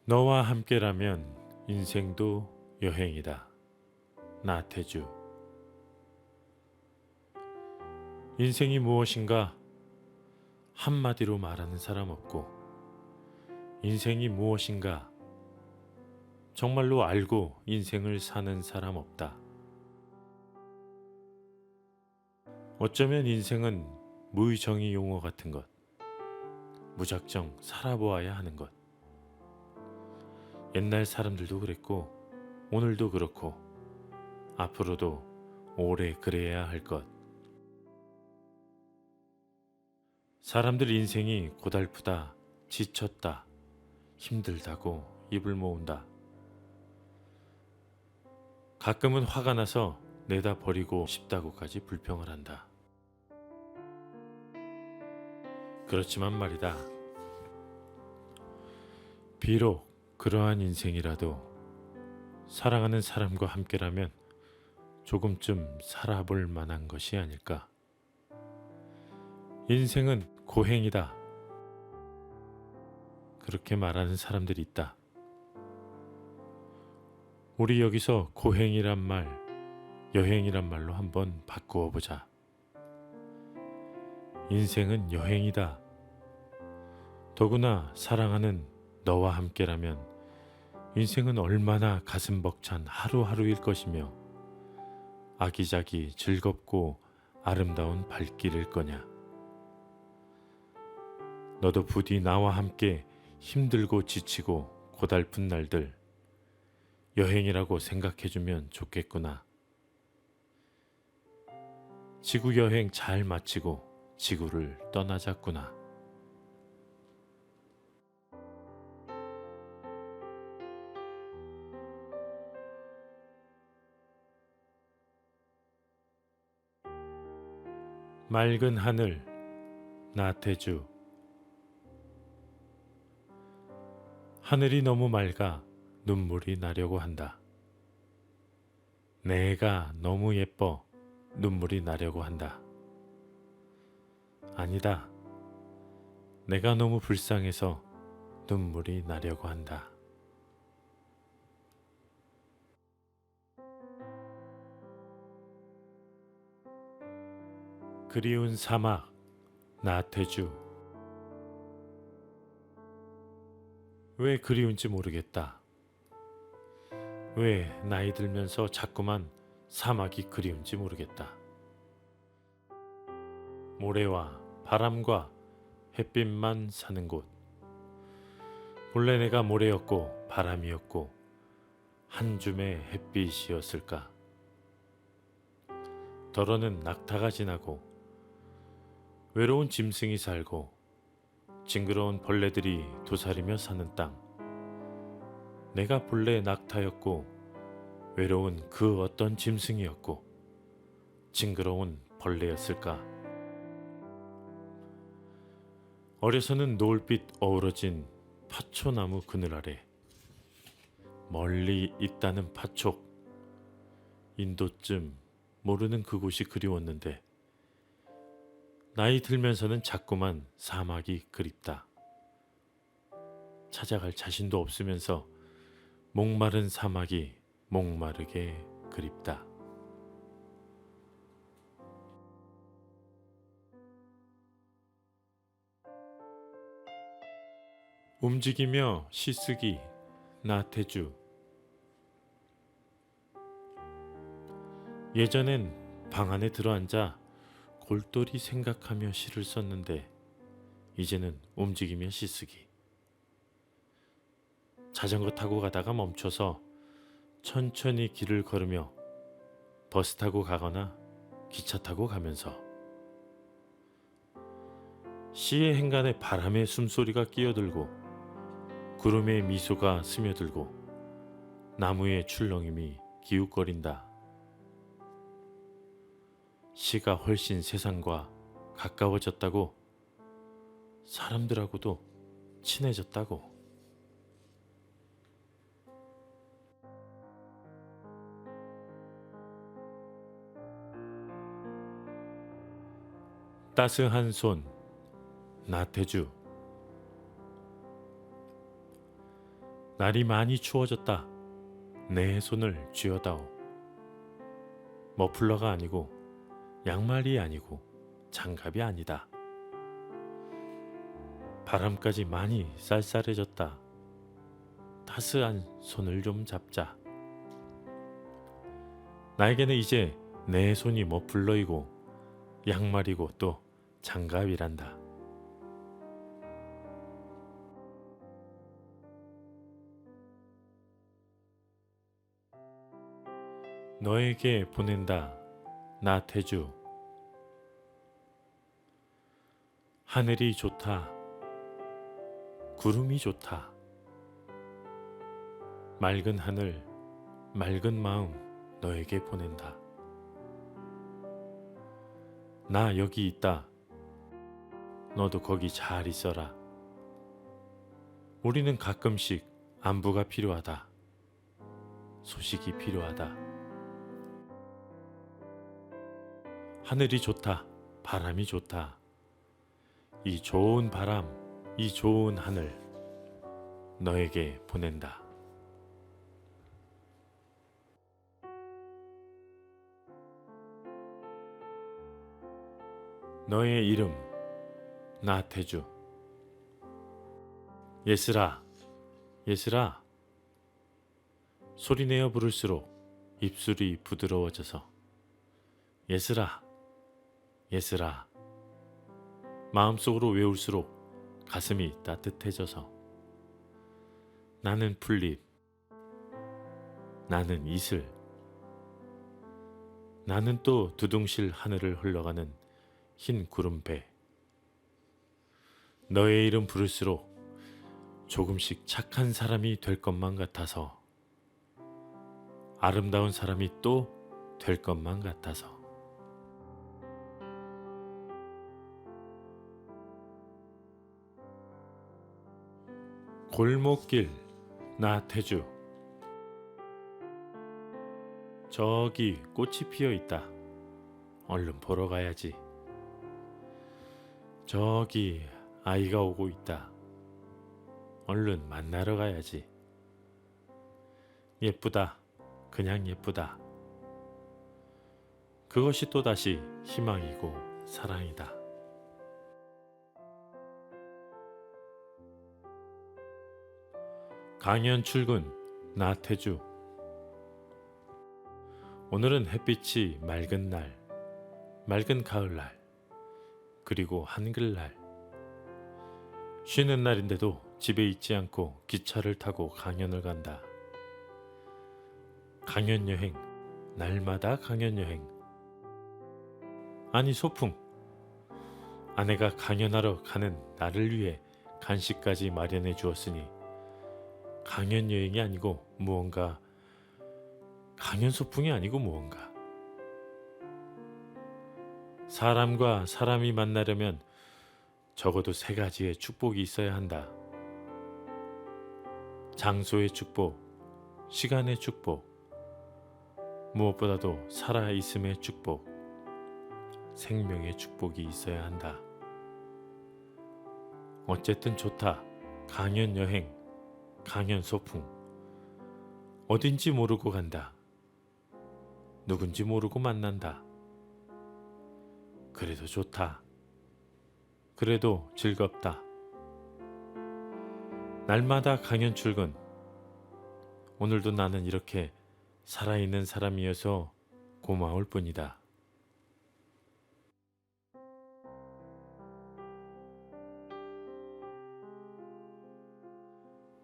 너와 함께라면 인생도 여행이다. 나태주. 인생이 무엇인가 한마디로 말하는 사람 없고, 인생이 무엇인가 정말로 알고 인생을 사는 사람 없다. 어쩌면 인생은 무의정의 용어 같은 것, 무작정 살아보아야 하는 것. 옛날 사람들도 그랬고, 오늘도 그렇고, 앞으로도 오래 그래야 할 것. 사람들 인생이 고달프다, 지쳤다, 힘들다고 입을 모은다. 가끔은 화가 나서 내다 버리고 싶다고까지 불평을 한다. 그렇지만 말이다. 비록 그러한 인생이라도 사랑하는 사람과 함께라면 조금쯤 살아볼 만한 것이 아닐까. 인생은 고행이다. 그렇게 말하는 사람들이 있다. 우리 여기서 고행이란 말, 여행이란 말로 한번 바꾸어 보자. 인생은 여행이다. 더구나 사랑하는 너와 함께라면 인생은 얼마나 가슴 벅찬 하루하루일 것이며 아기자기 즐겁고 아름다운 발길일 거냐. 너도 부디 나와 함께 힘들고 지치고 고달픈 날들 여행이라고 생각해주면 좋겠구나. 지구 여행 잘 마치고 지구를 떠나자꾸나. 맑은 하늘, 나태주. 하늘이 너무 맑아 눈물이 나려고 한다. 내가 너무 예뻐 눈물이 나려고 한다. 아니다. 내가 너무 불쌍해서 눈물이 나려고 한다. 그리운 사막, 나태주. 왜 그리운지 모르겠다. 왜 나이 들면서 자꾸만 사막이 그리운지 모르겠다. 모래와 바람과 햇빛만 사는 곳. 본래 내가 모래였고 바람이었고 한 줌의 햇빛이었을까. 덜어는 낙타가 지나고 외로운 짐승이 살고 징그러운 벌레들이 도사리며 사는 땅. 내가 본래 낙타였고 외로운 그 어떤 짐승이었고 징그러운 벌레였을까. 어려서는 노을빛 어우러진 파초나무 그늘 아래 멀리 있다는 파촉, 인도쯤 모르는 그곳이 그리웠는데 나이 들면서는 자꾸만 사막이 그립다. 찾아갈 자신도 없으면서 목마른 사막이 목마르게 그립다. 움직이며 시쓰기, 나태주. 예전엔 방 안에 들어앉아 골똘히 생각하며 시를 썼는데 이제는 움직이며 시쓰기. 자전거 타고 가다가 멈춰서 천천히 길을 걸으며 버스 타고 가거나 기차 타고 가면서 시의 행간에 바람의 숨소리가 끼어들고 구름의 미소가 스며들고 나무의 출렁임이 기웃거린다. 시가 훨씬 세상과 가까워졌다고, 사람들하고도 친해졌다고. 따스한 손, 나태주. 날이 많이 추워졌다. 내 손을 쥐어다오. 머플러가 아니고 양말이 아니고 장갑이 아니다. 바람까지 많이 쌀쌀해졌다. 따스한 손을 좀 잡자. 나에게는 이제 내 손이 머플러이고 양말이고 또 장갑이란다. 너에게 보낸다. 나태주. 하늘이 좋다. 구름이 좋다. 맑은 하늘, 맑은 마음 너에게 보낸다. 나 여기 있다. 너도 거기 잘 있어라. 우리는 가끔씩 안부가 필요하다. 소식이 필요하다. 하늘이 좋다. 바람이 좋다. 이 좋은 바람, 이 좋은 하늘 너에게 보낸다. 너의 이름 나태주. 예슬아, 예슬아. 소리내어 부를수록 입술이 부드러워져서 예슬아, 예슬아. 마음속으로 외울수록 가슴이 따뜻해져서 나는 풀잎, 나는 이슬, 나는 또 두둥실 하늘을 흘러가는 흰 구름배. 너의 이름 부를수록 조금씩 착한 사람이 될 것만 같아서, 아름다운 사람이 또 될 것만 같아서. 골목길 나태주. 저기 꽃이 피어 있다. 얼른 보러 가야지. 저기 아이가 오고 있다. 얼른 만나러 가야지. 예쁘다. 그냥 예쁘다. 그것이 또다시 희망이고 사랑이다. 강연 출근 나태주. 오늘은 햇빛이 맑은 날, 맑은 가을날, 그리고 한글날. 쉬는 날인데도 집에 있지 않고 기차를 타고 강연을 간다. 강연 여행, 날마다 강연 여행. 아니 소풍. 아내가 강연하러 가는 나를 위해 간식까지 마련해 주었으니 강연 여행이 아니고 무언가, 강연 소풍이 아니고 무언가. 사람과 사람이 만나려면 적어도 3가지의 축복이 있어야 한다. 장소의 축복, 시간의 축복, 무엇보다도 살아있음의 축복, 생명의 축복이 있어야 한다. 어쨌든 좋다. 강연 여행, 강연 소풍. 어딘지 모르고 간다. 누군지 모르고 만난다. 그래도 좋다. 그래도 즐겁다. 날마다 강연 출근. 오늘도 나는 이렇게 살아있는 사람이어서 고마울 뿐이다.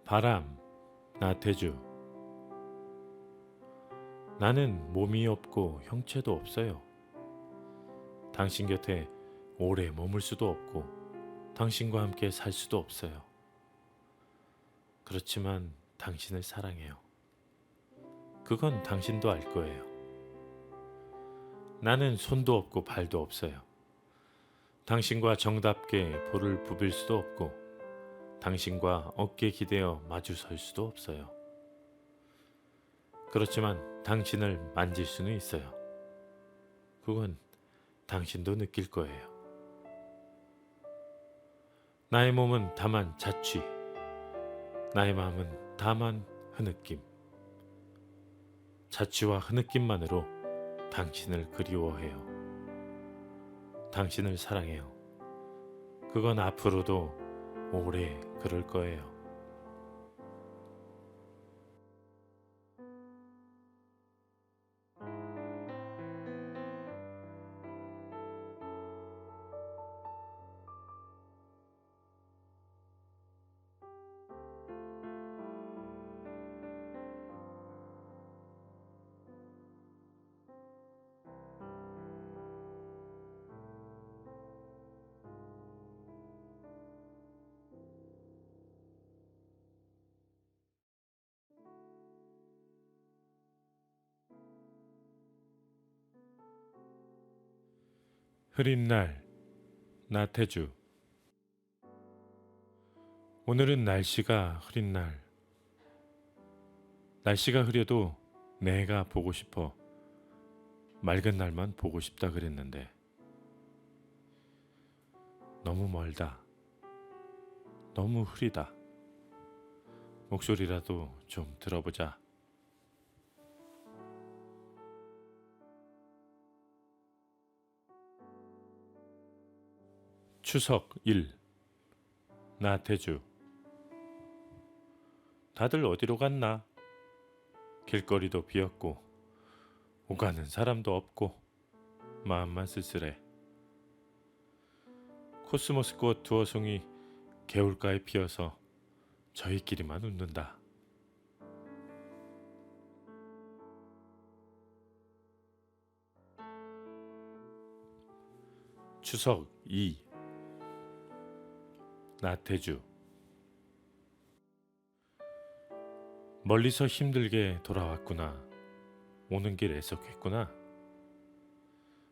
바람, 나태주. 나는 몸이 없고 형체도 없어요. 당신 곁에 오래 머물 수도 없고 당신과 함께 살 수도 없어요. 그렇지만 당신을 사랑해요. 그건 당신도 알 거예요. 나는 손도 없고 발도 없어요. 당신과 정답게 볼을 부빌 수도 없고 당신과 어깨 기대어 마주 설 수도 없어요. 그렇지만 당신을 만질 수는 있어요. 그건 당신도 느낄 거예요. 나의 몸은 다만 자취, 나의 마음은 다만 흐느낌. 자취와 흐느낌만으로 당신을 그리워해요. 당신을 사랑해요. 그건 앞으로도 오래 그럴 거예요. 흐린 날, 나태주. 오늘은 날씨가 흐린 날. 날씨가 흐려도 내가 보고 싶어. 맑은 날만 보고 싶다 그랬는데 너무 멀다. 너무 흐리다. 목소리라도 좀 들어보자. 추석 1. 나태주. 다들 어디로 갔나? 길거리도 비었고 오가는 사람도 없고 마음만 쓸쓸해. 코스모스꽃 두어 송이 개울가에 피어서 저희끼리만 웃는다. 추석 2. 나태주. 멀리서 힘들게 돌아왔구나. 오는 길 애석했구나.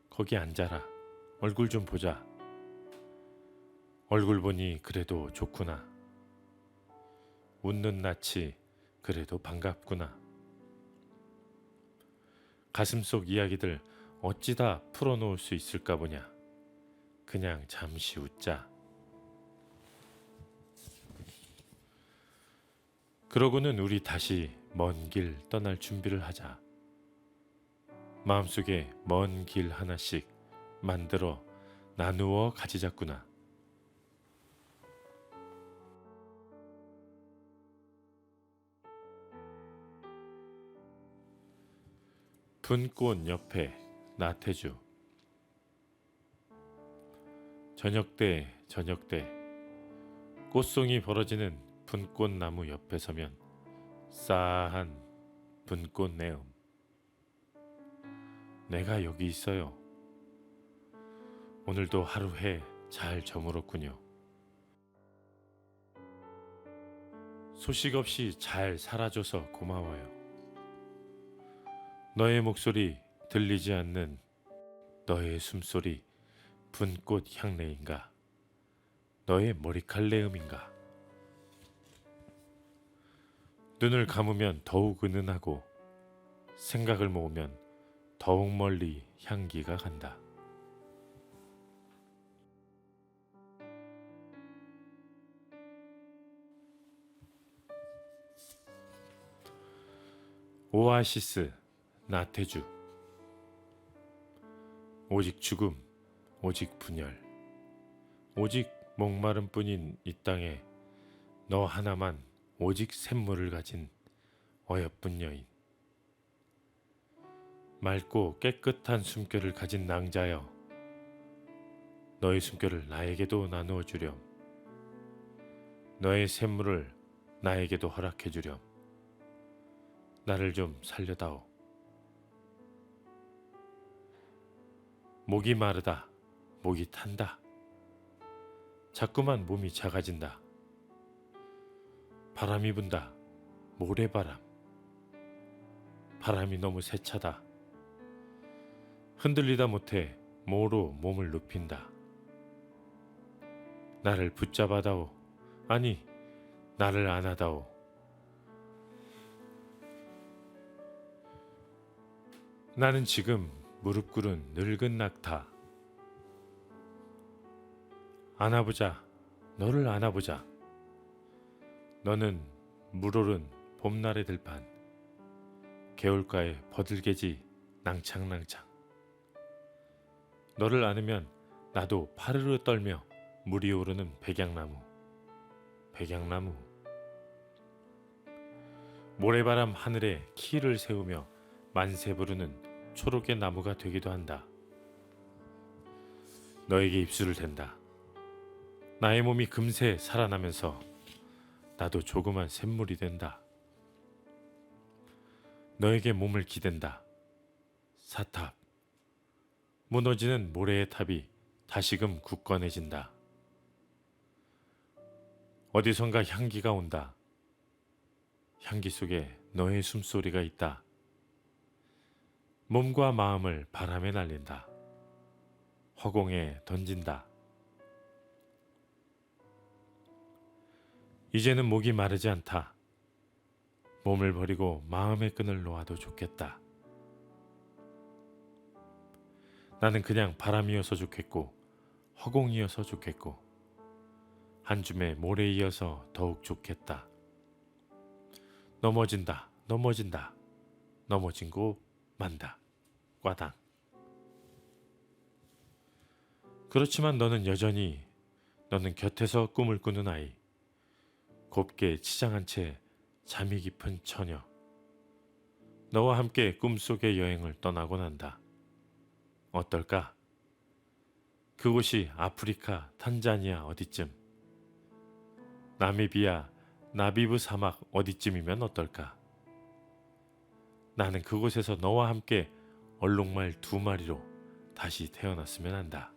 거기 앉아라. 얼굴 좀 보자. 얼굴 보니 그래도 좋구나. 웃는 낯이 그래도 반갑구나. 가슴속 이야기들 어찌다 풀어놓을 수 있을까 보냐. 그냥 잠시 웃자. 그러고는 우리 다시 먼 길 떠날 준비를 하자. 마음속에 먼 길 하나씩 만들어 나누어 가지자꾸나. 분꽃 옆에 나태주. 저녁때 꽃송이 벌어지는 분꽃나무 옆에 서면 싸한 분꽃 내음. 내가 여기 있어요. 오늘도 하루 해 잘 저물었군요. 소식 없이 잘 살아줘서 고마워요. 너의 목소리 들리지 않는 너의 숨소리 분꽃 향내인가? 너의 머리칼 내음인가? 눈을 감으면 더욱 은은하고 생각을 모으면 더욱 멀리 향기가 간다. 오아시스 나태주. 오직 죽음, 오직 분열, 오직 목마름 뿐인 이 땅에 너 하나만 오직 샘물을 가진 어여쁜 여인. 맑고 깨끗한 숨결을 가진 낭자여, 너의 숨결을 나에게도 나누어 주렴. 너의 샘물을 나에게도 허락해 주렴. 나를 좀 살려다오. 목이 마르다. 목이 탄다. 자꾸만 몸이 작아진다. 바람이 분다. 모래바람. 바람이 너무 세차다. 흔들리다 못해 모로 몸을 눕힌다. 나를 붙잡아다오. 아니, 나를 안아다오. 나는 지금 무릎 꿇은 늙은 낙타. 안아보자. 너를 안아보자. 너는 물오른 봄날의 들판, 개울가의 버들개지 낭창낭창. 너를 안으면 나도 파르르 떨며 물이 오르는 백양나무, 백양나무. 모래바람 하늘에 키를 세우며 만세 부르는 초록의 나무가 되기도 한다. 너에게 입술을 댄다. 나의 몸이 금세 살아나면서 나도 조그만 샘물이 된다. 너에게 몸을 기댄다. 사탑. 무너지는 모래의 탑이 다시금 굳건해진다. 어디선가 향기가 온다. 향기 속에 너의 숨소리가 있다. 몸과 마음을 바람에 날린다. 허공에 던진다. 이제는 목이 마르지 않다. 몸을 버리고 마음의 끈을 놓아도 좋겠다. 나는 그냥 바람이어서 좋겠고 허공이어서 좋겠고 한 줌의 모래이어서 더욱 좋겠다. 넘어진다. 넘어진다. 넘어진고 만다. 꽈당. 그렇지만 너는 여전히 너는 곁에서 꿈을 꾸는 아이. 곱게 치장한 채 잠이 깊은 처녀. 너와 함께 꿈속의 여행을 떠나곤 한다. 어떨까? 그곳이 아프리카, 탄자니아 어디쯤, 나미비아, 나비브 사막 어디쯤이면 어떨까? 나는 그곳에서 너와 함께 얼룩말 2마리로 다시 태어났으면 한다.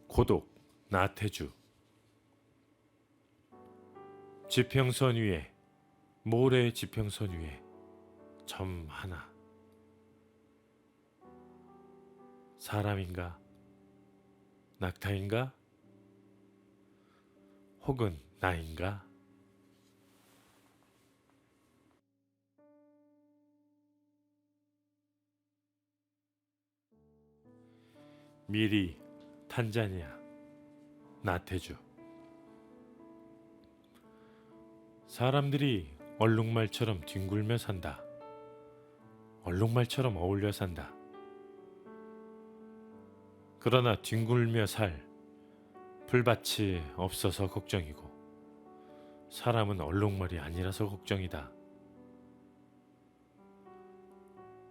고독, 나태주. 지평선 위에, 모래의 지평선 위에 점 하나. 사람인가? 낙타인가? 혹은 나인가? 미리, 탄자니아, 나태주. 사람들이 얼룩말처럼 뒹굴며 산다. 얼룩말처럼 어울려 산다. 그러나 뒹굴며 살 풀밭이 없어서 걱정이고 사람은 얼룩말이 아니라서 걱정이다.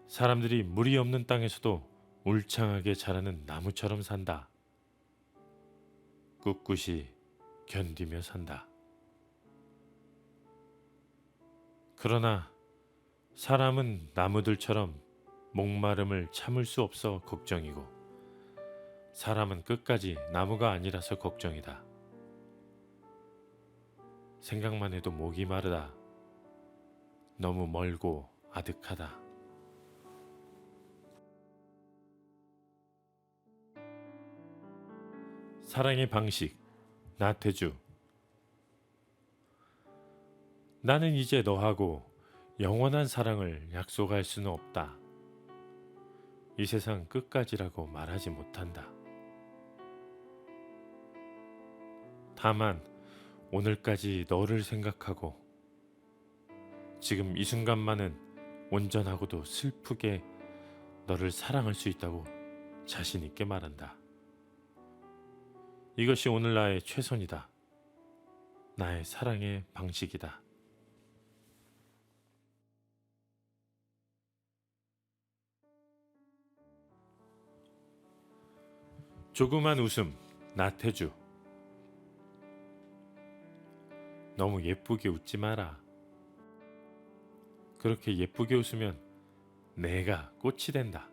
사람들이 물이 없는 땅에서도 울창하게 자라는 나무처럼 산다. 꿋꿋이 견디며 산다. 그러나 사람은 나무들처럼 목마름을 참을 수 없어 걱정이고 사람은 끝까지 나무가 아니라서 걱정이다. 생각만 해도 목이 마르다. 너무 멀고 아득하다. 사랑의 방식, 나태주. 나는 이제 너하고 영원한 사랑을 약속할 수는 없다. 이 세상 끝까지라고 말하지 못한다. 다만 오늘까지 너를 생각하고 지금 이 순간만은 온전하고도 슬프게 너를 사랑할 수 있다고 자신 있게 말한다. 이것이 오늘 나의 최선이다. 나의 사랑의 방식이다. 조그만 웃음, 나태주. 너무 예쁘게 웃지 마라. 그렇게 예쁘게 웃으면 내가 꽃이 된다.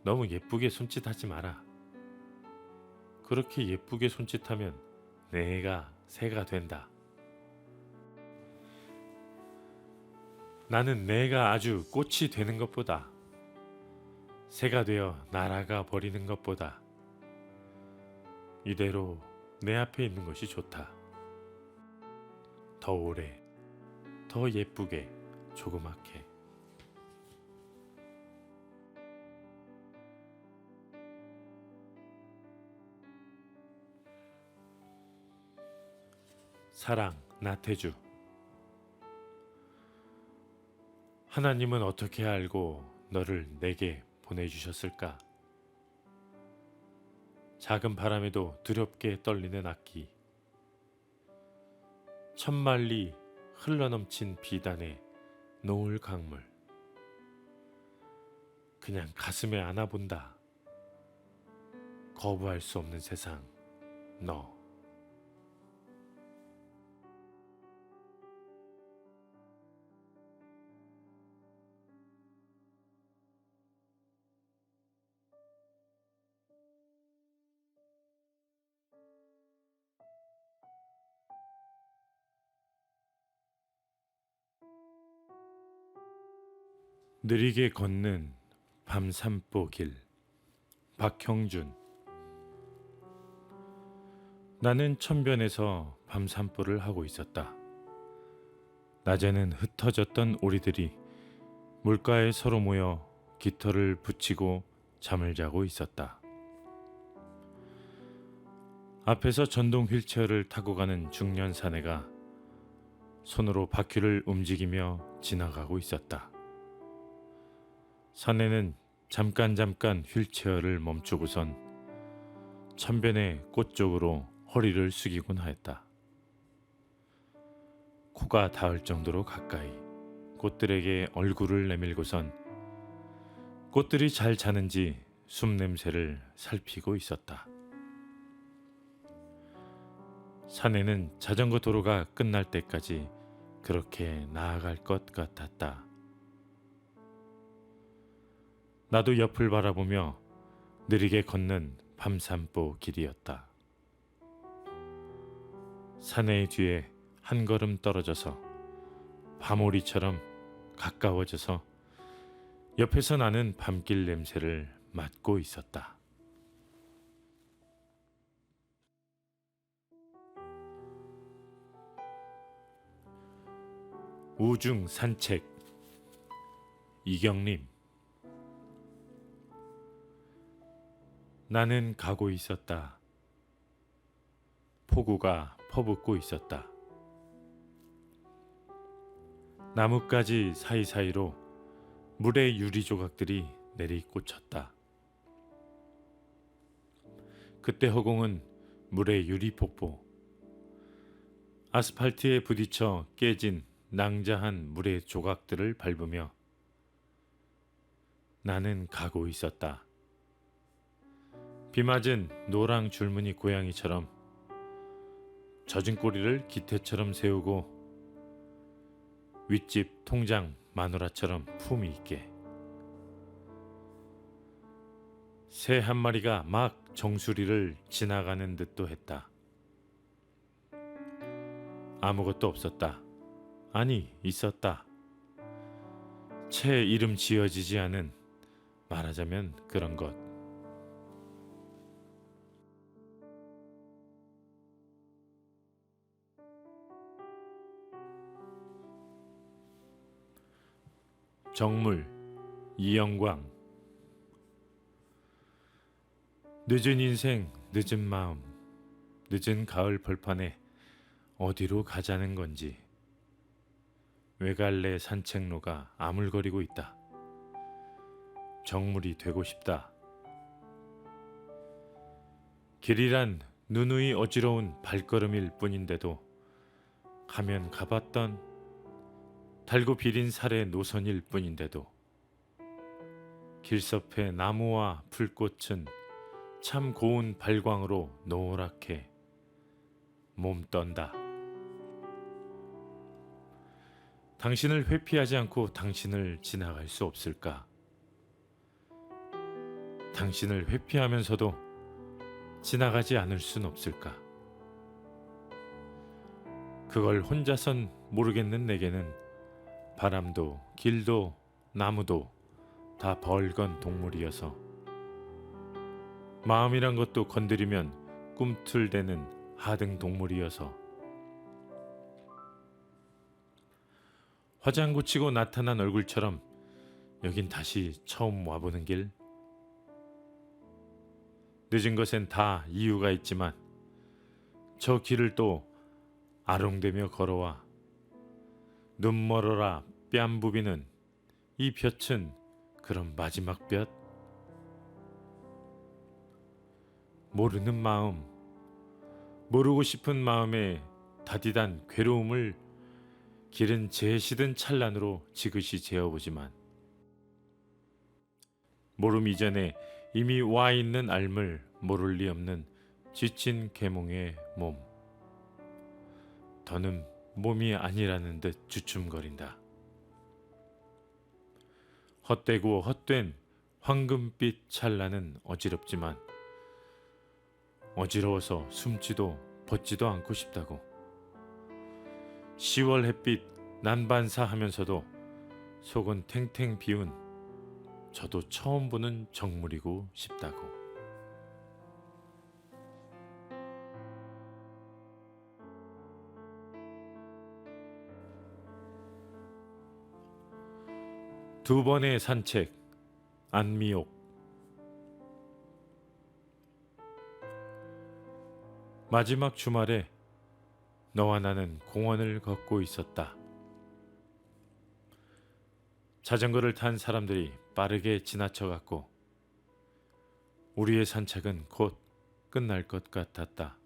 너무 예쁘게 손짓하지 마라. 그렇게 예쁘게 손짓하면 내가 새가 된다. 나는 내가 아주 꽃이 되는 것보다 새가 되어 날아가 버리는 것보다 이대로 내 앞에 있는 것이 좋다. 더 오래, 더 예쁘게, 조그맣게. 사랑 나태주. 하나님은 어떻게 알고 너를 내게 보내주셨을까? 작은 바람에도 두렵게 떨리는 악기, 천만리 흘러넘친 비단의 노을 강물, 그냥 가슴에 안아본다. 거부할 수 없는 세상, 너. 느리게 걷는 밤산보 길. 박형준. 나는 천변에서 밤산보를 하고 있었다. 낮에는 흩어졌던 오리들이 물가에 서로 모여 깃털을 붙이고 잠을 자고 있었다. 앞에서 전동 휠체어를 타고 가는 중년 사내가 손으로 바퀴를 움직이며 지나가고 있었다. 사내는 잠깐 휠체어를 멈추고선 천변의 꽃 쪽으로 허리를 숙이곤 하였다. 코가 닿을 정도로 가까이 꽃들에게 얼굴을 내밀고선 꽃들이 잘 자는지 숨 냄새를 살피고 있었다. 사내는 자전거 도로가 끝날 때까지 그렇게 나아갈 것 같았다. 나도 옆을 바라보며 느리게 걷는 밤산보 길이었다. 사내의 뒤에 한 걸음 떨어져서 밤오리처럼 가까워져서 옆에서 나는 밤길 냄새를 맡고 있었다. 우중 산책. 이경림. 나는 가고 있었다. 폭우가 퍼붓고 있었다. 나뭇가지 사이사이로 물의 유리 조각들이 내리꽂혔다. 그때 허공은 물의 유리 폭포. 아스팔트에 부딪혀 깨진 낭자한 물의 조각들을 밟으며 나는 가고 있었다. 비 맞은 노랑 줄무늬 고양이처럼 젖은 꼬리를 기태처럼 세우고 윗집 통장 마누라처럼 품위 있게 새 한 마리가 막 정수리를 지나가는 듯도 했다. 아무것도 없었다. 아니, 있었다. 채 이름 지어지지 않은, 말하자면 그런 것. 정물. 이영광. 늦은 인생, 늦은 마음, 늦은 가을 벌판에 어디로 가자는 건지. 외갈래 산책로가 아물거리고 있다. 정물이 되고 싶다. 길이란 누누이 어지러운 발걸음일 뿐인데도 가면 가봤던 달고 비린 살의 노선일 뿐인데도 길섭의 나무와 풀꽃은 참 고운 발광으로 노랗게 몸떤다. 당신을 회피하지 않고 당신을 지나갈 수 없을까? 당신을 회피하면서도 지나가지 않을 순 없을까? 그걸 혼자선 모르겠는 내게는 바람도 길도 나무도 다 벌건 동물이어서 마음이란 것도 건드리면 꿈틀대는 하등 동물이어서 화장 고치고 나타난 얼굴처럼 여긴 다시 처음 와보는 길. 늦은 것엔 다 이유가 있지만 저 길을 또 아롱대며 걸어와 눈 멀어라 뺨 부비는 이 볕은 그런 마지막 볕. 모르는 마음, 모르고 싶은 마음에 다디단 괴로움을 길은 제시든 찬란으로 지그시 재어보지만 모름 이전에 이미 와 있는 알물 모를 리 없는 지친 계몽의 몸. 더는 몸이 아니라는 듯 주춤거린다. 헛되고 헛된 황금빛 찰나는 어지럽지만 어지러워서 숨지도 벗지도 않고 싶다고. 10월 햇빛 난반사하면서도 속은 탱탱 비운 저도 처음 보는 정물이고 싶다고. 두 번의 산책 안미옥. 마지막 주말에 너와 나는 공원을 걷고 있었다. 자전거를 탄 사람들이 빠르게 지나쳐갔고 우리의 산책은 곧 끝날 것 같았다.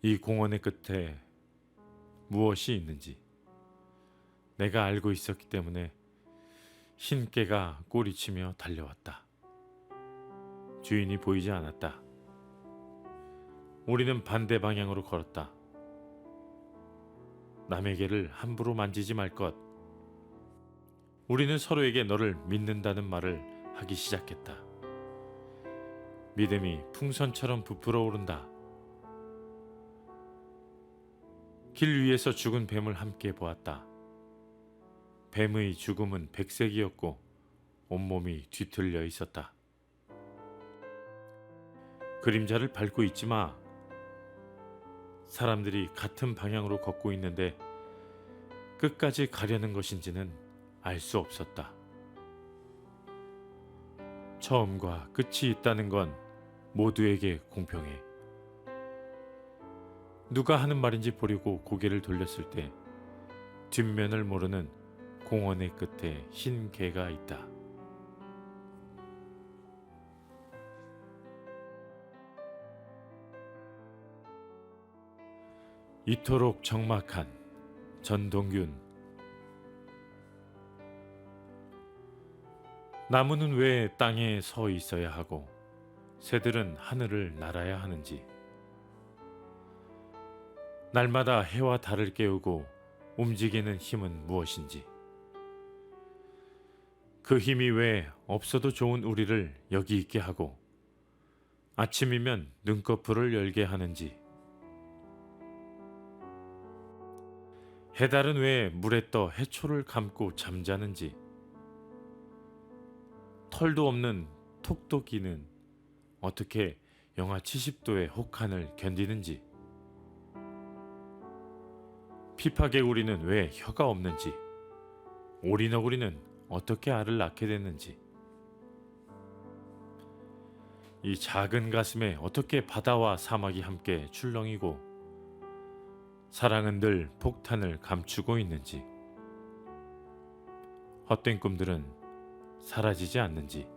이 공원의 끝에 무엇이 있는지 내가 알고 있었기 때문에 흰 개가 꼬리치며 달려왔다. 주인이 보이지 않았다. 우리는 반대 방향으로 걸었다. 남의 개를 함부로 만지지 말 것. 우리는 서로에게 너를 믿는다는 말을 하기 시작했다. 믿음이 풍선처럼 부풀어 오른다. 길 위에서 죽은 뱀을 함께 보았다. 뱀의 죽음은 백색이었고 온몸이 뒤틀려 있었다. 그림자를 밟고 있지 마. 사람들이 같은 방향으로 걷고 있는데 끝까지 가려는 것인지는 알 수 없었다. 처음과 끝이 있다는 건 모두에게 공평해. 누가 하는 말인지 보려고 고개를 돌렸을 때 뒷면을 모르는 공원의 끝에 흰 개가 있다. 이토록 적막한 전동균. 나무는 왜 땅에 서 있어야 하고 새들은 하늘을 날아야 하는지. 날마다 해와 달을 깨우고 움직이는 힘은 무엇인지. 그 힘이 왜 없어도 좋은 우리를 여기 있게 하고 아침이면 눈꺼풀을 열게 하는지. 해달은 왜 물에 떠 해초를 감고 잠자는지. 털도 없는 톡톡이는 어떻게 영하 70도의 혹한을 견디는지. 피파개구리는 왜 혀가 없는지. 오리너구리는 어떻게 알을 낳게 됐는지. 이 작은 가슴에 어떻게 바다와 사막이 함께 출렁이고 사랑은 늘 폭탄을 감추고 있는지. 헛된 꿈들은 사라지지 않는지.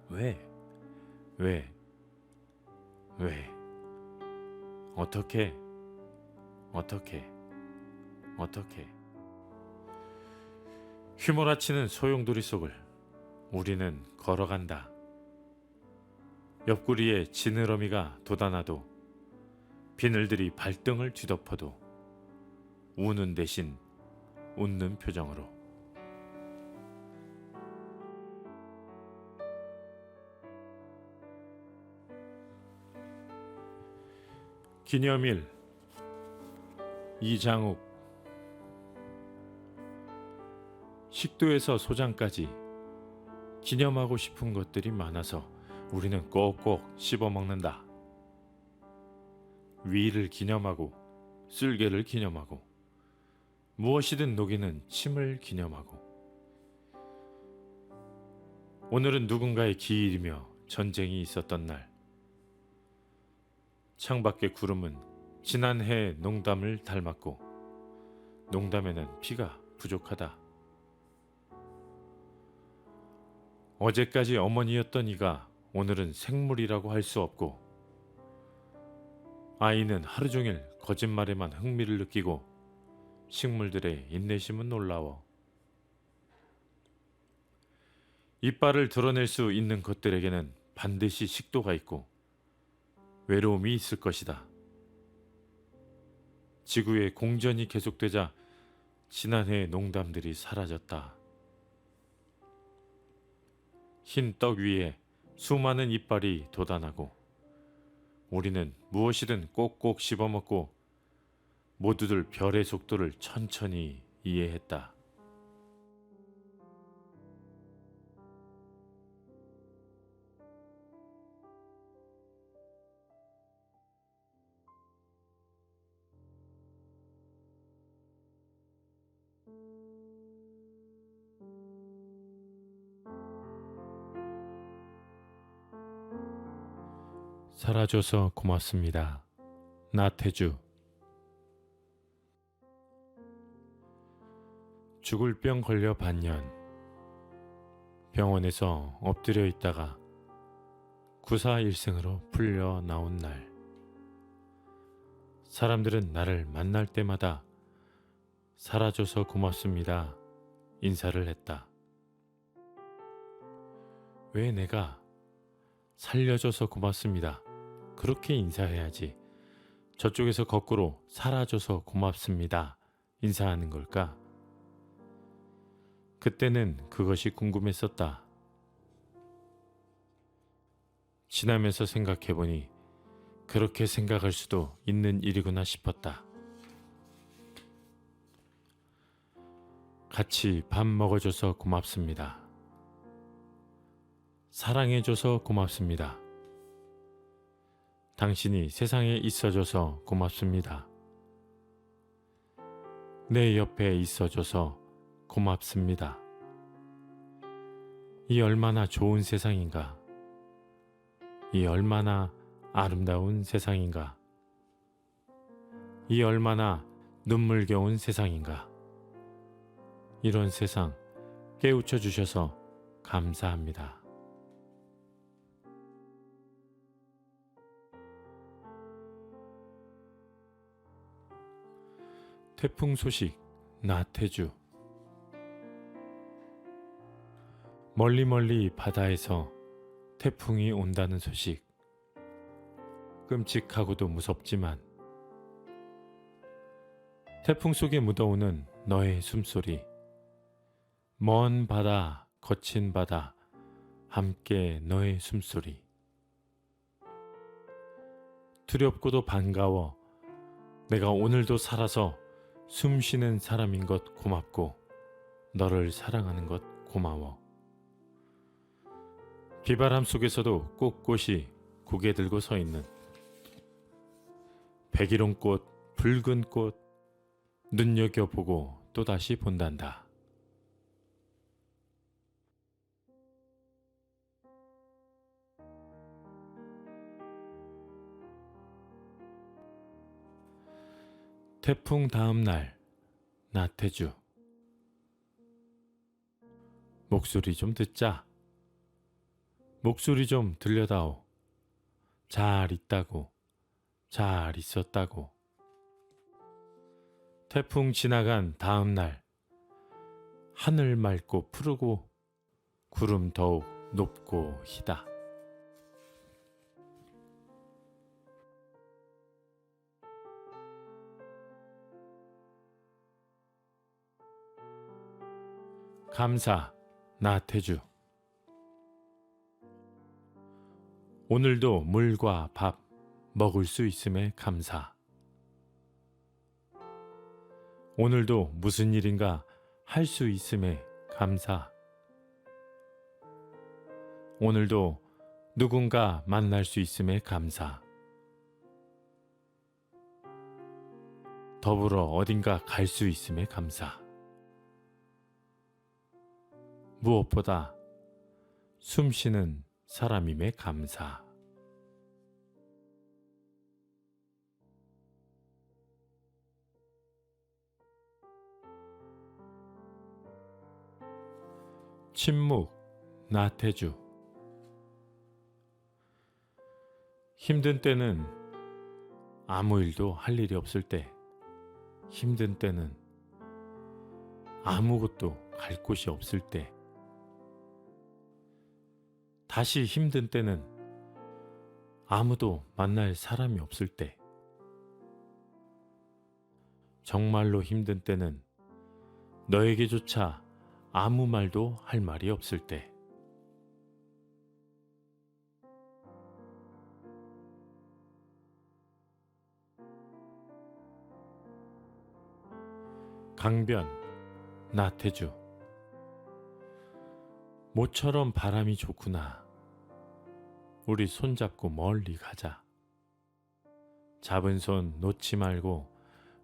왜? 어떻게? 휘몰아치는 소용돌이 속을 우리는 걸어간다. 옆구리에 지느러미가 돋아나도 비늘들이 발등을 뒤덮어도 우는 대신 웃는 표정으로. 기념일 이장욱. 식도에서 소장까지 기념하고 싶은 것들이 많아서 우리는 꼭꼭 씹어먹는다. 위를 기념하고 쓸개를 기념하고 무엇이든 녹이는 침을 기념하고. 오늘은 누군가의 기일이며 전쟁이 있었던 날. 창밖의 구름은 지난해 농담을 닮았고 농담에는 피가 부족하다. 어제까지 어머니였던 이가 오늘은 생물이라고 할 수 없고 아이는 하루 종일 거짓말에만 흥미를 느끼고 식물들의 인내심은 놀라워. 이빨을 드러낼 수 있는 것들에게는 반드시 식도가 있고 외로움이 있을 것이다. 지구의 공전이 계속되자 지난해의 농담들이 사라졌다. 흰 떡 위에 수많은 이빨이 돋아나고 우리는 무엇이든 꼭꼭 씹어먹고 모두들 별의 속도를 천천히 이해했다. 살아줘서 고맙습니다. 나태주. 죽을 병 걸려 반년. 병원에서 엎드려 있다가 구사일생으로 풀려 나온 날. 사람들은 나를 만날 때마다 살아줘서 고맙습니다. 인사를 했다. 왜 내가 살려줘서 고맙습니다. 그렇게 인사해야지. 저쪽에서 거꾸로 살아줘서 고맙습니다. 인사하는 걸까? 그때는 그것이 궁금했었다. 지나면서 생각해보니 그렇게 생각할 수도 있는 일이구나 싶었다. 같이 밥 먹어줘서 고맙습니다. 사랑해줘서 고맙습니다. 당신이 세상에 있어줘서 고맙습니다. 내 옆에 있어줘서 고맙습니다. 이 얼마나 좋은 세상인가. 이 얼마나 아름다운 세상인가. 이 얼마나 눈물겨운 세상인가. 이런 세상 깨우쳐 주셔서 감사합니다. 태풍 소식 나태주. 멀리 바다에서 태풍이 온다는 소식. 끔찍하고도 무섭지만 태풍 속에 묻어오는 너의 숨소리. 먼 바다, 거친 바다, 함께 너의 숨소리. 두렵고도 반가워. 내가 오늘도 살아서 숨쉬는 사람인 것 고맙고 너를 사랑하는 것 고마워. 비바람 속에서도 꼿꼿이 고개 들고 서 있는 백일홍꽃, 붉은 꽃 눈여겨보고 또다시 본단다. 태풍 다음 날 나태주. 목소리 좀 듣자. 목소리 좀 들려다오. 잘 있다고. 잘 있었다고. 태풍 지나간 다음 날 하늘 맑고 푸르고 구름 더욱 높고 희다. 감사 나태주. 오늘도 물과 밥 먹을 수 있음에 감사. 오늘도 무슨 일인가 할 수 있음에 감사. 오늘도 누군가 만날 수 있음에 감사. 더불어 어딘가 갈 수 있음에 감사. 무엇보다 숨쉬는 사람임에 감사. 침묵 나태주. 힘든 때는 아무 일도 할 일이 없을 때, 힘든 때는 아무것도 갈 곳이 없을 때, 다시 힘든 때는 아무도 만날 사람이 없을 때, 정말로 힘든 때는 너에게조차 아무 말도 할 말이 없을 때, 강변 나태주. 모처럼 바람이 좋구나. 우리 손잡고 멀리 가자. 잡은 손 놓지 말고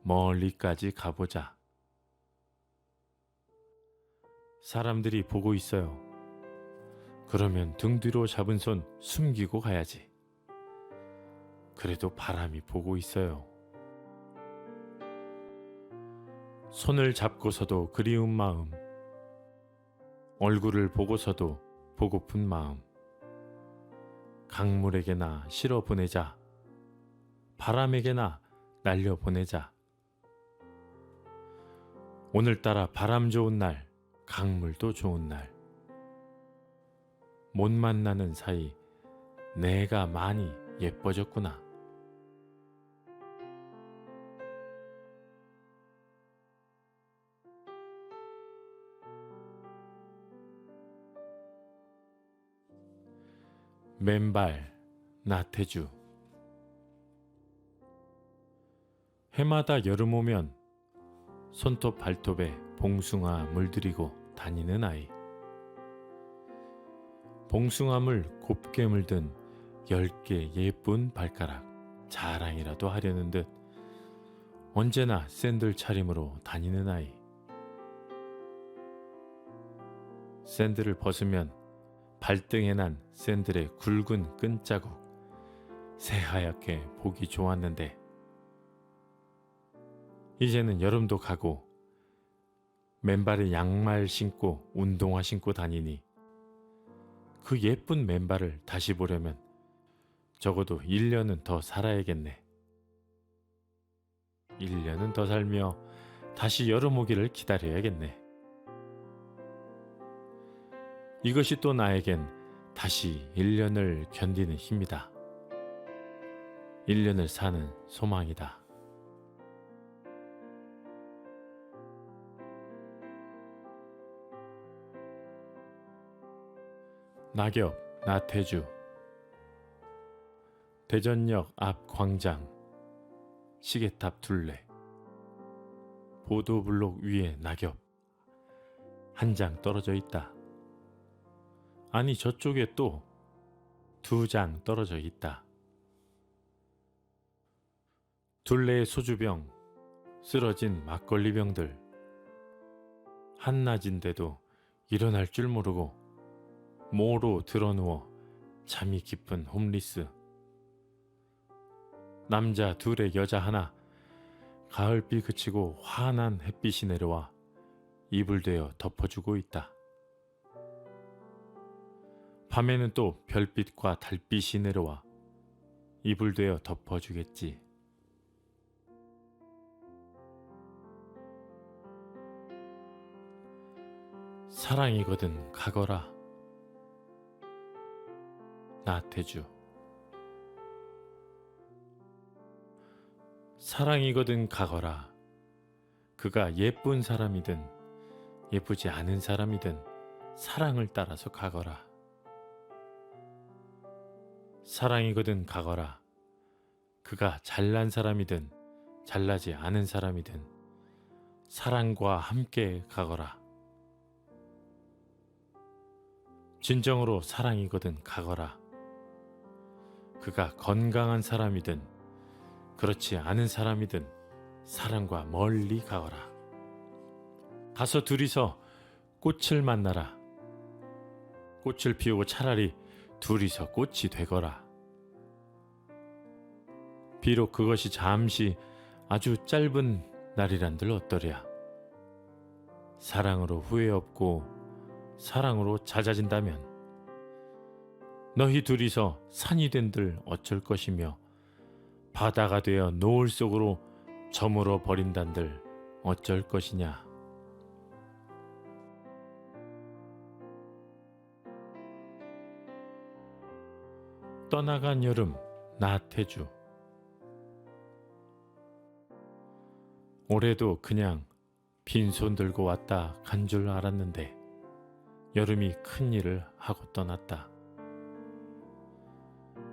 멀리까지 가보자. 사람들이 보고 있어요. 그러면 등 뒤로 잡은 손 숨기고 가야지. 그래도 바람이 보고 있어요. 손을 잡고서도 그리운 마음, 얼굴을 보고서도 보고픈 마음, 강물에게나 실어 보내자. 바람에게나 날려 보내자. 오늘따라 바람 좋은 날, 강물도 좋은 날. 못 만나는 사이 내가 많이 예뻐졌구나. 맨발 나태주. 해마다 여름 오면 손톱 발톱에 봉숭아 물들이고 다니는 아이. 봉숭아물 곱게 물든 10개 예쁜 발가락 자랑이라도 하려는 듯 언제나 샌들 차림으로 다니는 아이. 샌들을 벗으면 발등에 난 샌들의 굵은 끈자국 새하얗게 보기 좋았는데 이제는 여름도 가고 맨발에 양말 신고 운동화 신고 다니니 그 예쁜 맨발을 다시 보려면 적어도 1년은 더 살아야겠네. 1년은 더 살며 다시 여름 오기를 기다려야겠네. 이것이 또 나에겐 다시 1년을 견디는 힘이다. 1년을 사는 소망이다. 낙엽 나태주. 대전역 앞 광장 시계탑 둘레 보도블록 위에 낙엽 한 장 떨어져 있다. 아니 저쪽에 또 2장 떨어져 있다. 둘레의 소주병, 쓰러진 막걸리병들. 한낮인데도 일어날 줄 모르고 모로 드러누워 잠이 깊은 홈리스. 남자 둘에 여자 하나. 가을비 그치고 환한 햇빛이 내려와 이불 되어 덮어주고 있다. 밤에는 또 별빛과 달빛이 내려와 이불 되어 덮어주겠지. 사랑이거든 가거라. 나태주. 사랑이거든 가거라. 그가 예쁜 사람이든 예쁘지 않은 사람이든 사랑을 따라서 가거라. 사랑이거든 가거라. 그가 잘난 사람이든 잘나지 않은 사람이든 사랑과 함께 가거라. 진정으로 사랑이거든 가거라. 그가 건강한 사람이든 그렇지 않은 사람이든 사랑과 멀리 가거라. 가서 둘이서 꽃을 만나라. 꽃을 피우고 차라리 둘이서 꽃이 되거라. 비록 그것이 잠시 아주 짧은 날이란들 어떠랴. 사랑으로 후회 없고 사랑으로 잦아진다면 너희 둘이서 산이 된들 어쩔 것이며 바다가 되어 노을 속으로 저물어 버린단들 어쩔 것이냐. 떠나간 여름 나태주. 올해도 그냥 빈손 들고 왔다 간 줄 알았는데 여름이 큰 일을 하고 떠났다.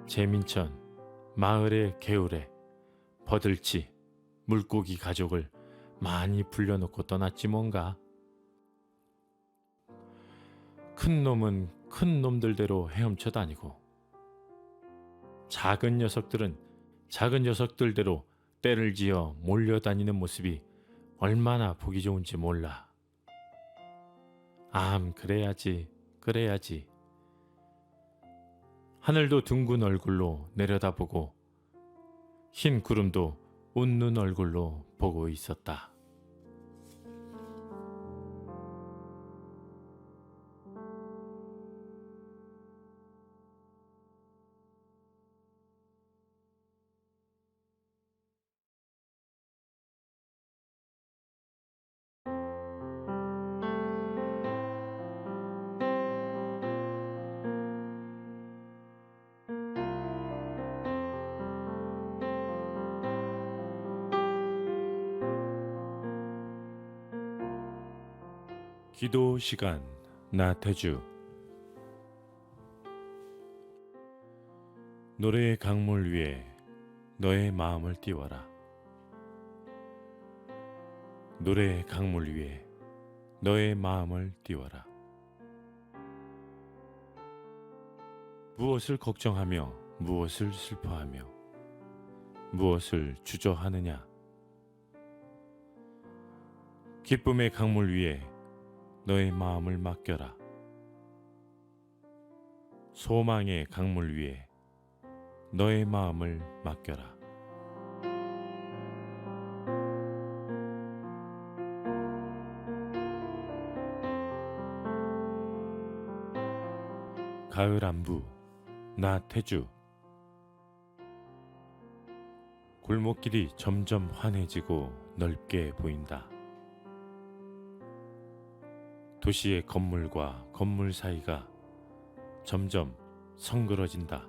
재민천 마을의 개울에 버들치 물고기 가족을 많이 불려놓고 떠났지 뭔가. 큰 놈은 큰 놈들대로 헤엄쳐 다니고 작은 녀석들은 작은 녀석들대로 떼를 지어 몰려다니는 모습이 얼마나 보기 좋은지 몰라. 그래야지 그래야지. 하늘도 둥근 얼굴로 내려다보고 흰 구름도 웃는 얼굴로 보고 있었다. 기도 시간 나태주. 노래의 강물 위에 너의 마음을 띄워라. 노래의 강물 위에 너의 마음을 띄워라. 무엇을 걱정하며 무엇을 슬퍼하며 무엇을 주저하느냐. 기쁨의 강물 위에 너의 마음을 맡겨라. 소망의 강물 위에 너의 마음을 맡겨라. 가을 안부 나태주. 골목길이 점점 환해지고 넓게 보인다. 도시의 건물과 건물 사이가 점점 성그러진다.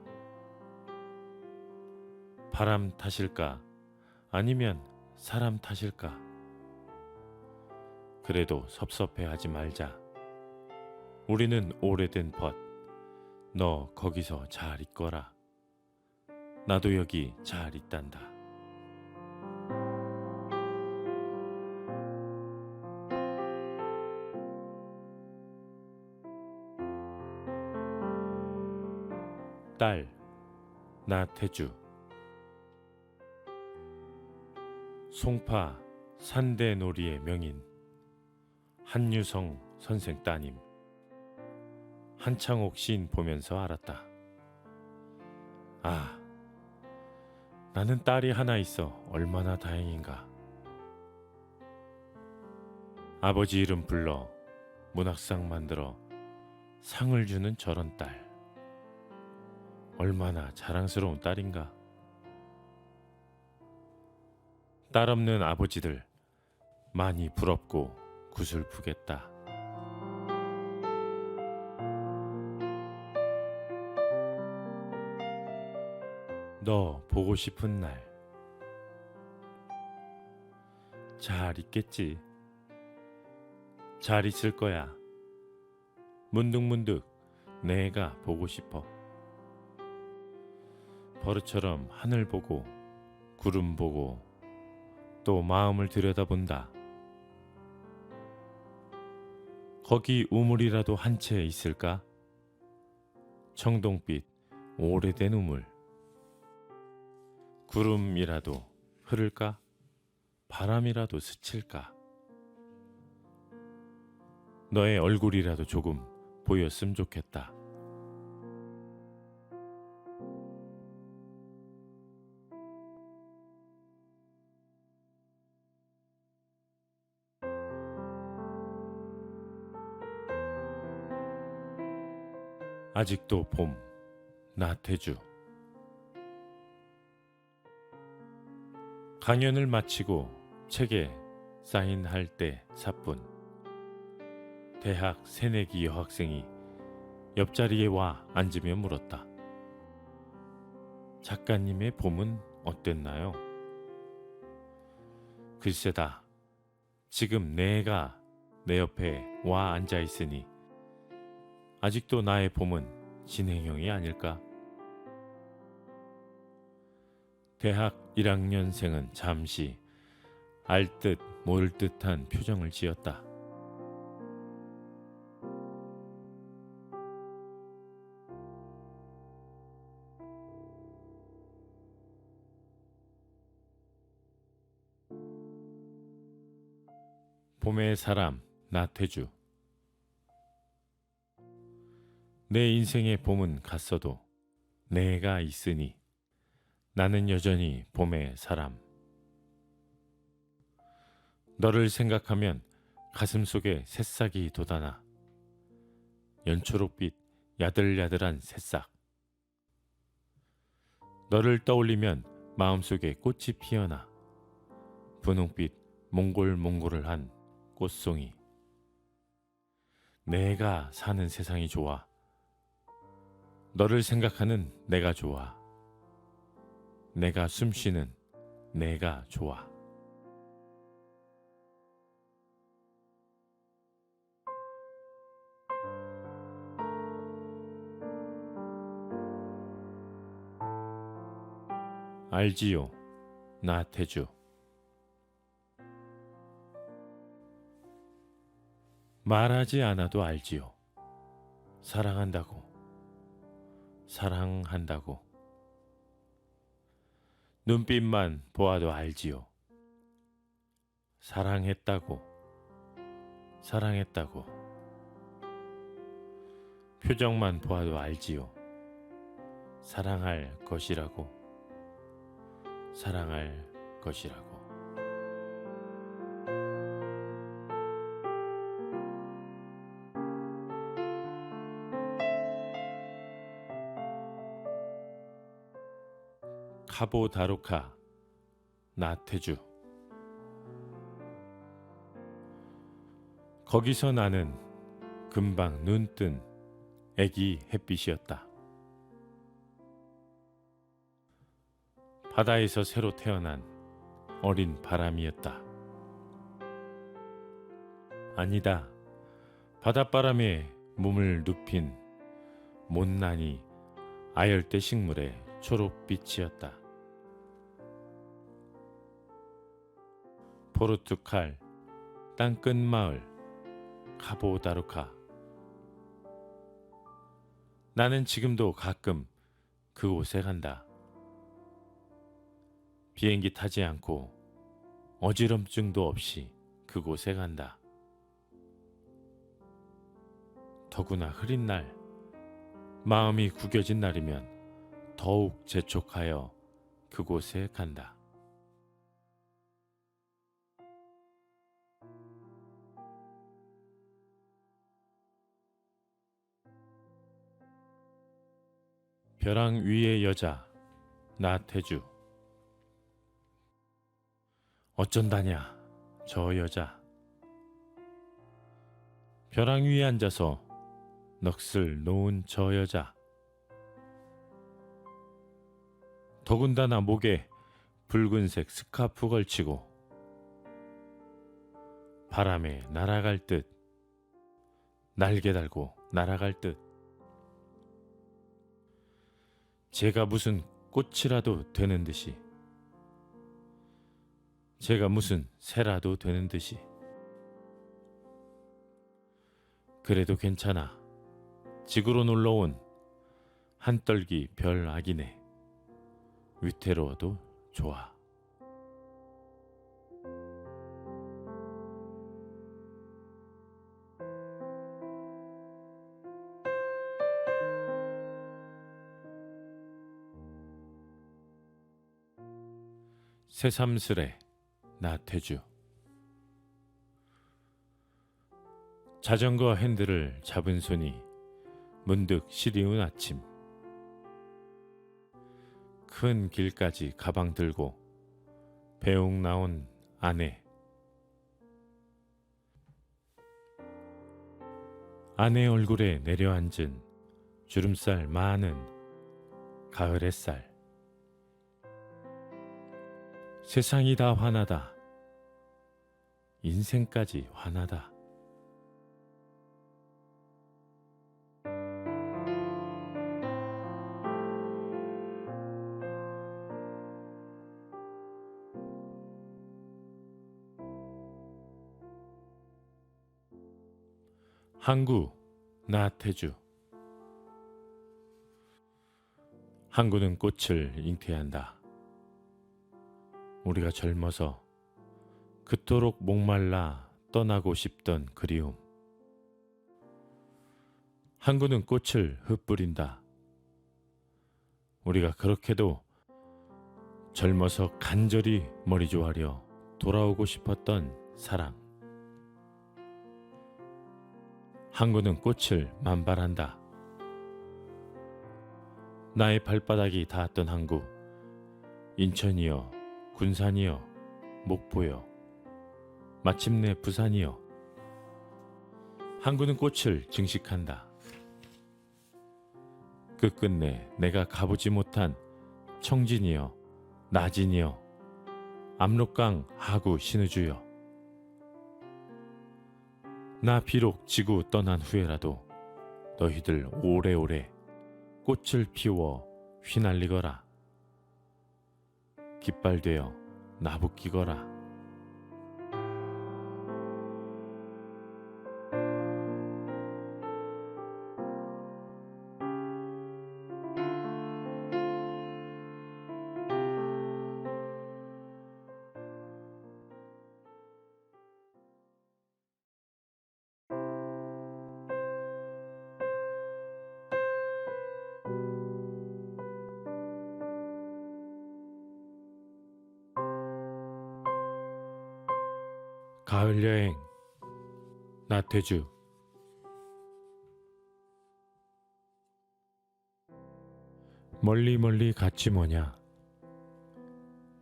바람 탓일까? 아니면 사람 탓일까? 그래도 섭섭해하지 말자. 우리는 오래된 벗. 너 거기서 잘 있거라. 나도 여기 잘 있단다. 딸 나태주. 송파 산대놀이의 명인 한유성 선생 따님. 한창옥 시인 보면서 알았다. 나는 딸이 하나 있어 얼마나 다행인가. 아버지 이름 불러 문학상 만들어 상을 주는 저런 딸. 얼마나 자랑스러운 딸인가. 딸 없는 아버지들 많이 부럽고 구슬프겠다. 너 보고 싶은 날 잘 있겠지. 잘 있을 거야. 문득문득 내가 보고 싶어. 버릇처럼 하늘 보고 구름 보고 또 마음을 들여다본다. 거기 우물이라도 한 채 있을까? 청동빛 오래된 우물. 구름이라도 흐를까? 바람이라도 스칠까? 너의 얼굴이라도 조금 보였으면 좋겠다. 아직도 봄, 나태주. 강연을 마치고 책에 사인할 때 사뿐. 대학 새내기 여학생이 옆자리에 와 앉으며 물었다. 작가님의 봄은 어땠나요? 글쎄다. 지금 내가 내 옆에 와 앉아 있으니 아직도 나의 봄은 진행형이 아닐까? 대학 1학년생은 잠시 알듯 모를 듯한 표정을 지었다. 봄의 사람 나태주. 내 인생의 봄은 갔어도 내가 있으니 나는 여전히 봄의 사람. 너를 생각하면 가슴속에 새싹이 돋아나. 연초록빛 야들야들한 새싹. 너를 떠올리면 마음속에 꽃이 피어나. 분홍빛 몽골몽골한 꽃송이. 내가 사는 세상이 좋아. 너를 생각하는 내가 좋아. 내가 숨쉬는 내가 좋아. 알지요, 나태주. 말하지 않아도 알지요. 사랑한다고, 사랑한다고. 눈빛만 보아도 알지요. 사랑했다고, 사랑했다고. 표정만 보아도 알지요. 사랑할 것이라고, 사랑할 것이라고. 카보 다루카 나태주. 거기서 나는 금방 눈뜬 애기 햇빛이었다. 바다에서 새로 태어난 어린 바람이었다. 아니다. 바닷바람에 몸을 눕힌 못난이 아열대 식물의 초록빛이었다. 포르투갈 땅끝 마을 카보 다루카. 나는 지금도 가끔 그곳에 간다. 비행기 타지 않고 어지럼증도 없이 그곳에 간다. 더구나 흐린 날, 마음이 구겨진 날이면 더욱 재촉하여 그곳에 간다. 벼랑 위의 여자 나태주. 어쩐다냐 저 여자. 벼랑 위에 앉아서 넋을 놓은 저 여자. 더군다나 목에 붉은색 스카프 걸치고 바람에 날아갈 듯, 날개 달고 날아갈 듯. 제가 무슨 꽃이라도 되는 듯이, 제가 무슨 새라도 되는 듯이. 그래도 괜찮아. 지구로 놀러온 한떨기 별 아기네. 위태로워도 좋아. 새삼스레 나태주. 자전거 핸들을 잡은 손이 문득 시리운 아침. 큰 길까지 가방 들고 배웅 나온 아내. 아내 얼굴에 내려앉은 주름살 많은 가을 햇살. 세상이 다 환하다. 인생까지 환하다. 항구 나태주. 항구는 꽃을 잉태한다. 우리가 젊어서 그토록 목말라 떠나고 싶던 그리움. 항구는 꽃을 흩뿌린다. 우리가 그렇게도 젊어서 간절히 머리 조아려 돌아오고 싶었던 사랑. 항구는 꽃을 만발한다. 나의 발바닥이 닿았던 항구. 인천이여, 군산이여, 목포여, 마침내 부산이여. 항구는 꽃을 증식한다. 끝끝내 내가 가보지 못한 청진이여, 나진이여, 압록강 하구 신의주여. 나 비록 지구 떠난 후에라도 너희들 오래오래 꽃을 피워 휘날리거라. 깃발되어 나부끼거라. 가을 여행 나태주. 멀리 멀리 갔지 뭐냐.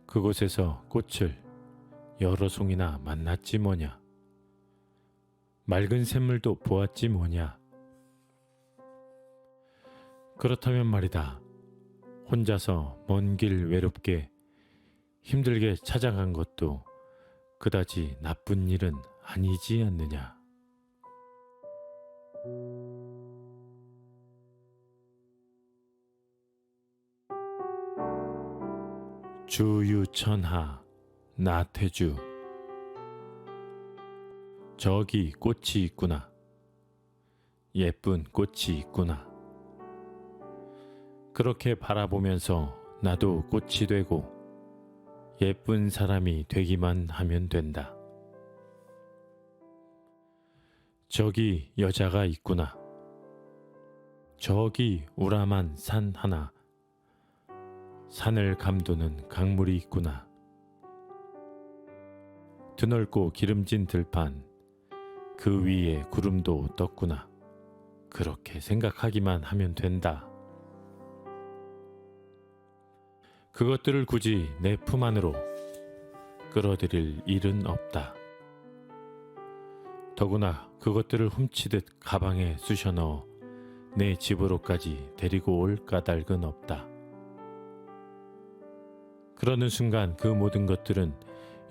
그곳에서 꽃을 여러 송이나 만났지 뭐냐. 맑은 샘물도 보았지 뭐냐. 그렇다면 말이다. 혼자서 먼 길 외롭게 힘들게 찾아간 것도 그다지 나쁜 일은 아니지 않느냐. 주유천하 나태주. 저기 꽃이 있구나. 예쁜 꽃이 있구나. 그렇게 바라보면서 나도 꽃이 되고 예쁜 사람이 되기만 하면 된다. 저기 여자가 있구나. 저기 우람한 산 하나. 산을 감도는 강물이 있구나. 드넓고 기름진 들판. 그 위에 구름도 떴구나. 그렇게 생각하기만 하면 된다. 그것들을 굳이 내 품 안으로 끌어들일 일은 없다. 더구나 그것들을 훔치듯 가방에 쑤셔 넣어 내 집으로까지 데리고 올 까닭은 없다. 그러는 순간 그 모든 것들은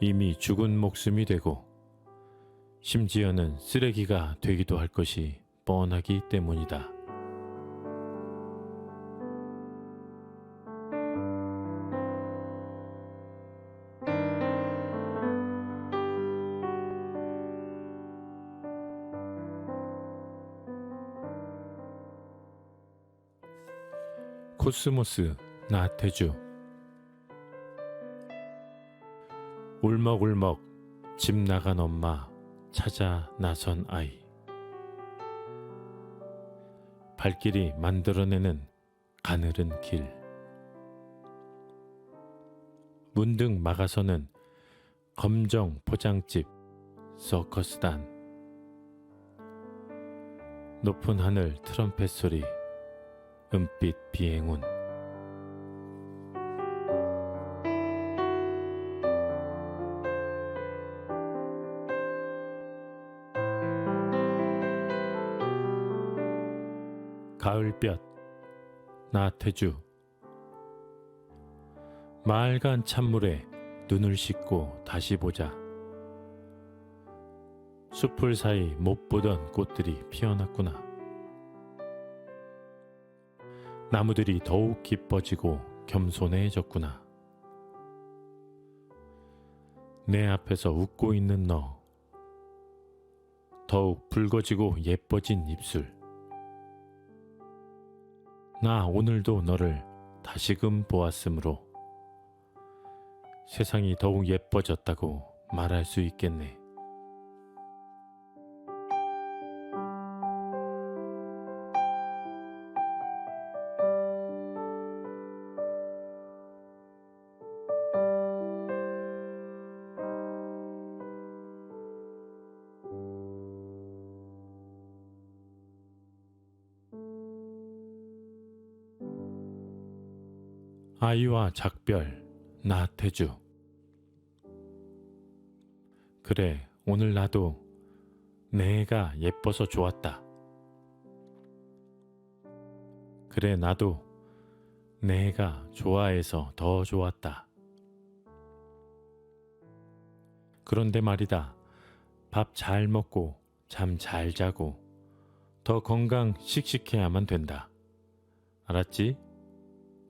이미 죽은 목숨이 되고 심지어는 쓰레기가 되기도 할 것이 뻔하기 때문이다. 코스모스 나태주. 울먹울먹 집 나간 엄마 찾아 나선 아이. 발길이 만들어내는 가늘은 길. 문득 막아서는 검정 포장집 서커스단. 높은 하늘 트럼펫 소리, 은빛 비행운. 가을볕, 나태주. 맑은 찬물에 눈을 씻고 다시 보자. 숲을 사이 못 보던 꽃들이 피어났구나. 나무들이 더욱 깊어지고 겸손해졌구나. 내 앞에서 웃고 있는 너, 더욱 붉어지고 예뻐진 입술. 나 오늘도 너를 다시금 보았으므로 세상이 더욱 예뻐졌다고 말할 수 있겠네. 아이와 작별, 나태주. 그래, 오늘 나도 내 애가 예뻐서 좋았다. 그래, 나도 내 애가 좋아해서 더 좋았다. 그런데 말이다, 밥 잘 먹고 잠 잘 자고 더 건강 씩씩해야만 된다. 알았지?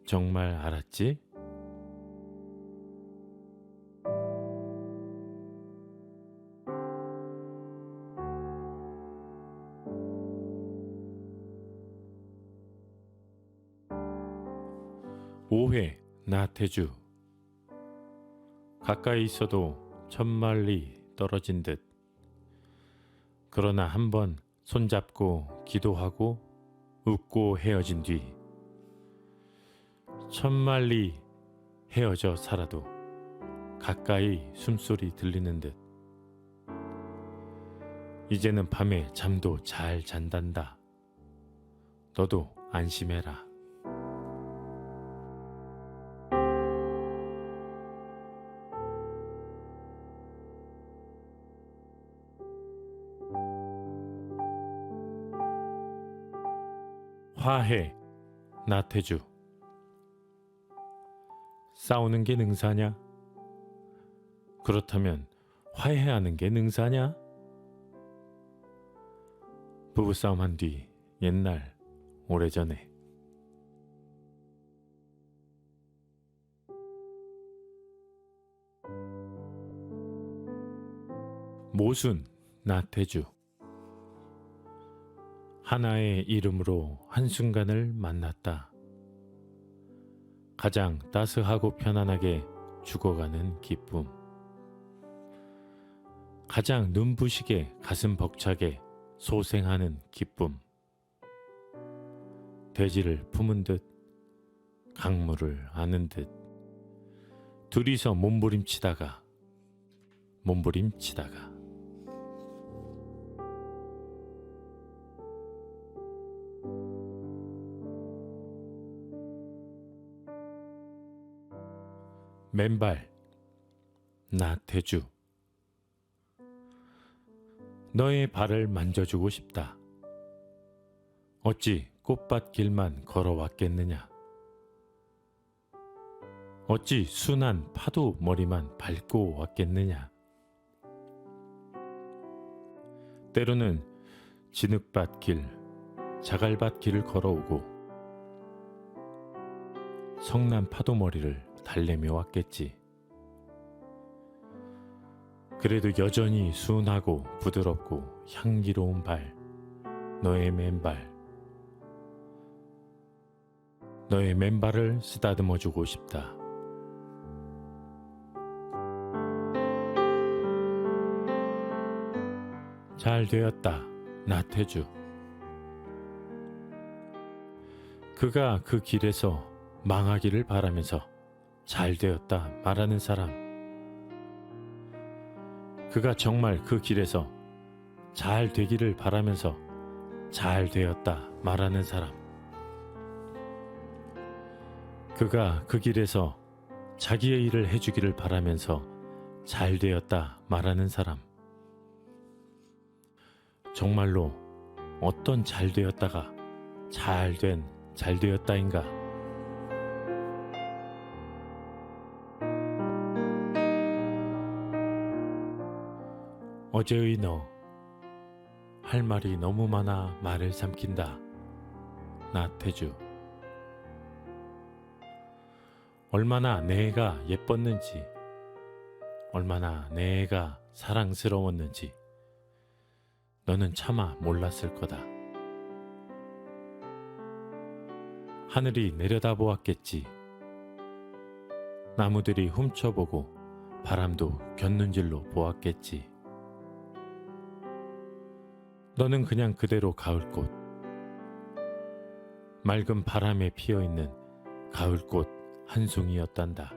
정말 알았지? 오해, 나태주. 가까이 있어도 천만리 떨어진 듯. 그러나 한번 손잡고 기도하고 웃고 헤어진 뒤 천만리 헤어져 살아도 가까이 숨소리 들리는 듯. 이제는 밤에 잠도 잘 잔단다. 너도 안심해라. 화해, 나태주. 싸우는 게 능사냐? 그렇다면 화해하는 게 능사냐? 부부싸움 한 뒤 옛날 오래전에. 모순, 나태주. 하나의 이름으로 한순간을 만났다. 가장 따스하고 편안하게 죽어가는 기쁨. 가장 눈부시게 가슴 벅차게 소생하는 기쁨. 돼지를 품은 듯 강물을 아는 듯 둘이서 몸부림치다가 맨발, 나태주. 너의 발을 만져주고 싶다. 어찌 꽃밭 길만 걸어왔겠느냐? 어찌 순한 파도 머리만 밟고 왔겠느냐? 때로는 진흙밭 길, 자갈밭 길을 걸어오고 성난 파도 머리를 달래며 왔겠지. 그래도 여전히 순하고 부드럽고 향기로운 발, 너의 맨발. 너의 맨발을 쓰다듬어 주고 싶다. 잘 되었다, 나태주. 그가 그 길에서 망하기를 바라면서 잘 되었다 말하는 사람. 그가 정말 그 길에서 잘 되기를 바라면서 잘 되었다 말하는 사람. 그가 그 길에서 자기의 일을 해주기를 바라면서 잘 되었다 말하는 사람. 정말로 어떤 잘 되었다가 잘 되었다인가? 어제의 너, 할 말이 너무 많아 말을 삼킨다. 나태주. 얼마나 내 애가 예뻤는지, 얼마나 내 애가 사랑스러웠는지 너는 차마 몰랐을 거다. 하늘이 내려다보았겠지. 나무들이 훔쳐보고 바람도 곁눈질로 보았겠지. 너는 그냥 그대로 가을꽃, 맑은 바람에 피어있는 가을꽃 한 송이였단다.